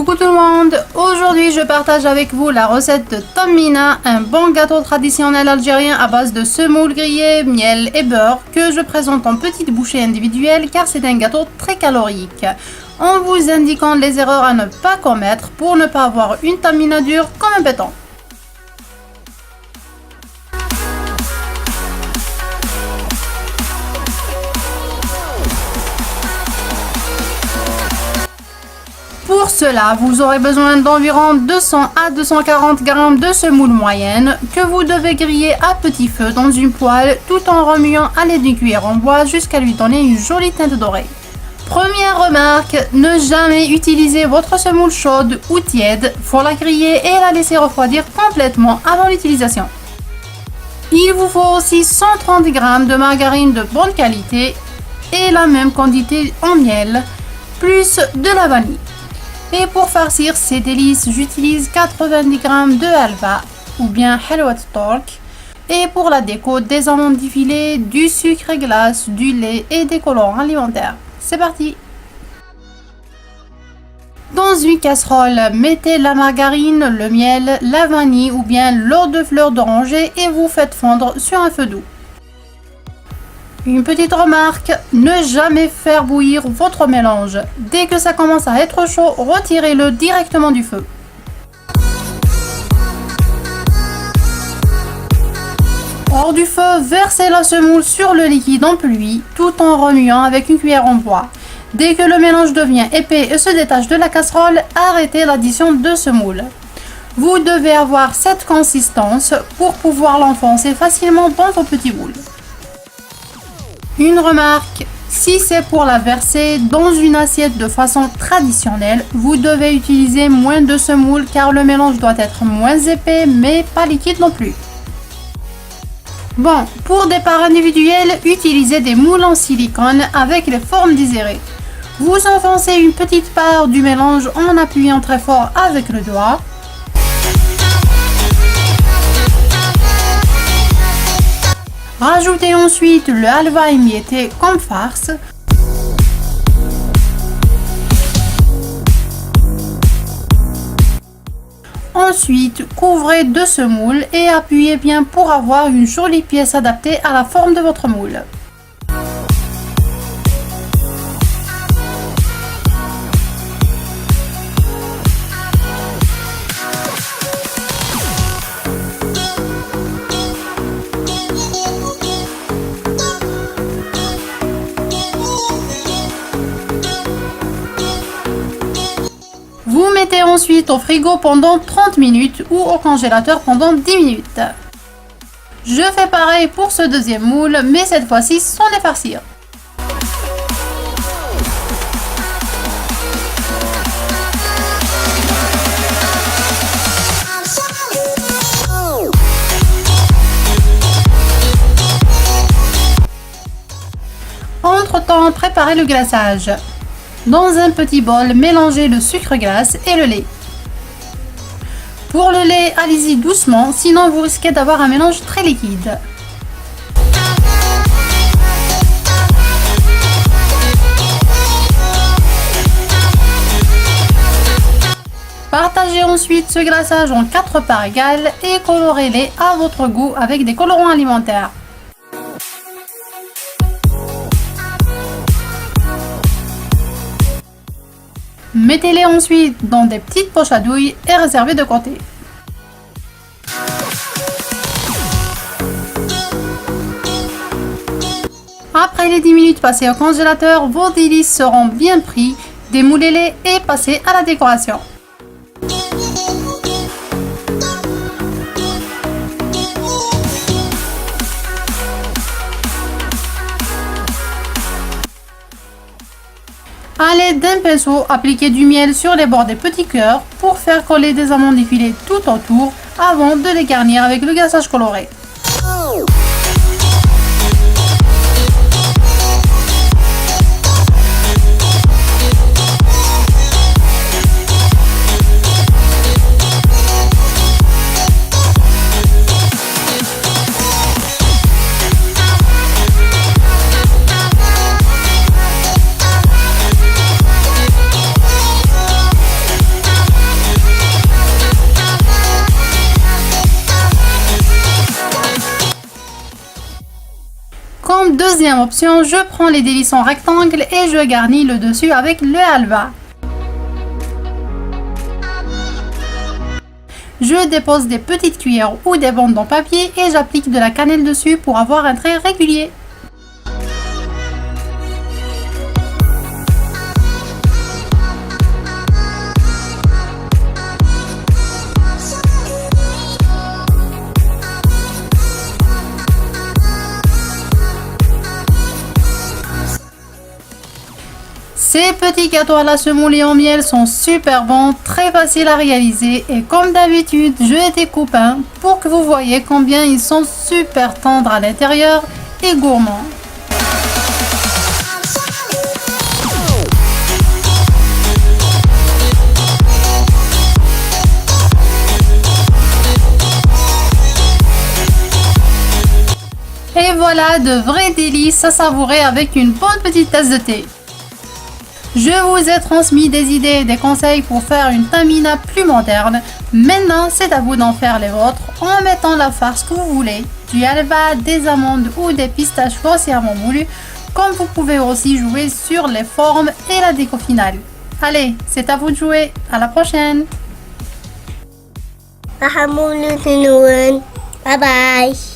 Coucou tout le monde, aujourd'hui je partage avec vous la recette de Tammina, un bon gâteau traditionnel algérien à base de semoule grillée, miel et beurre que je présente en petites bouchées individuelles car c'est un gâteau très calorique. En vous indiquant les erreurs à ne pas commettre pour ne pas avoir une Tammina dure comme un béton. Pour cela, vous aurez besoin d'environ 200 à 240 g de semoule moyenne que vous devez griller à petit feu dans une poêle tout en remuant à l'aide d'une cuillère en bois jusqu'à lui donner une jolie teinte dorée. Première remarque, ne jamais utiliser votre semoule chaude ou tiède, faut la griller et la laisser refroidir complètement avant l'utilisation. Il vous faut aussi 130 g de margarine de bonne qualité et la même quantité en miel, plus de la vanille. Et pour farcir ces délices, j'utilise 90 g de halva ou bien halwat tork. Et pour la déco, des amandes défilées, du sucre glace, du lait et des colorants alimentaires. C'est parti! Dans une casserole, mettez la margarine, le miel, la vanille ou bien l'eau de fleur d'oranger et vous faites fondre sur un feu doux. Une petite remarque, ne jamais faire bouillir votre mélange. Dès que ça commence à être chaud, retirez-le directement du feu. Hors du feu, versez la semoule sur le liquide en pluie tout en remuant avec une cuillère en bois. Dès que le mélange devient épais et se détache de la casserole, arrêtez l'addition de semoule. Vous devez avoir cette consistance pour pouvoir l'enfoncer facilement dans vos petits boules. Une remarque, si c'est pour la verser dans une assiette de façon traditionnelle, vous devez utiliser moins de semoule car le mélange doit être moins épais mais pas liquide non plus. Bon, pour des parts individuelles, utilisez des moules en silicone avec les formes désirées. Vous enfoncez une petite part du mélange en appuyant très fort avec le doigt. Rajoutez ensuite le halva émietté comme farce. Ensuite, couvrez de semoule et appuyez bien pour avoir une jolie pièce adaptée à la forme de votre moule. Vous mettez ensuite au frigo pendant 30 minutes ou au congélateur pendant 10 minutes. Je fais pareil pour ce deuxième moule, mais cette fois-ci sans les farcir. Entre-temps, préparez le glaçage. Dans un petit bol, mélangez le sucre glace et le lait. Pour le lait, allez-y doucement, sinon vous risquez d'avoir un mélange très liquide. Partagez ensuite ce glaçage en 4 parts égales et colorez-les à votre goût avec des colorants alimentaires. Mettez-les ensuite dans des petites poches à douille et réservez de côté. Après les 10 minutes passées au congélateur, vos délices seront bien pris, démoulez-les et passez à la décoration. À l'aide d'un pinceau, appliquez du miel sur les bords des petits cœurs pour faire coller des amandes effilées tout autour avant de les garnir avec le glaçage coloré. Deuxième option, je prends les délices en rectangle et je garnis le dessus avec le halva. Je dépose des petites cuillères ou des bandes en papier et j'applique de la cannelle dessus pour avoir un trait régulier. Ces petits gâteaux à la semoule et en miel sont super bons, très faciles à réaliser et comme d'habitude, je les découpe pour que vous voyez combien ils sont super tendres à l'intérieur et gourmands. Et voilà de vrais délices à savourer avec une bonne petite tasse de thé. Je vous ai transmis des idées et des conseils pour faire une tamina plus moderne. Maintenant, c'est à vous d'en faire les vôtres en mettant la farce que vous voulez, du halva, des amandes ou des pistaches grossièrement moulues, comme vous pouvez aussi jouer sur les formes et la déco finale. Allez, c'est à vous de jouer. À la prochaine. Bye bye.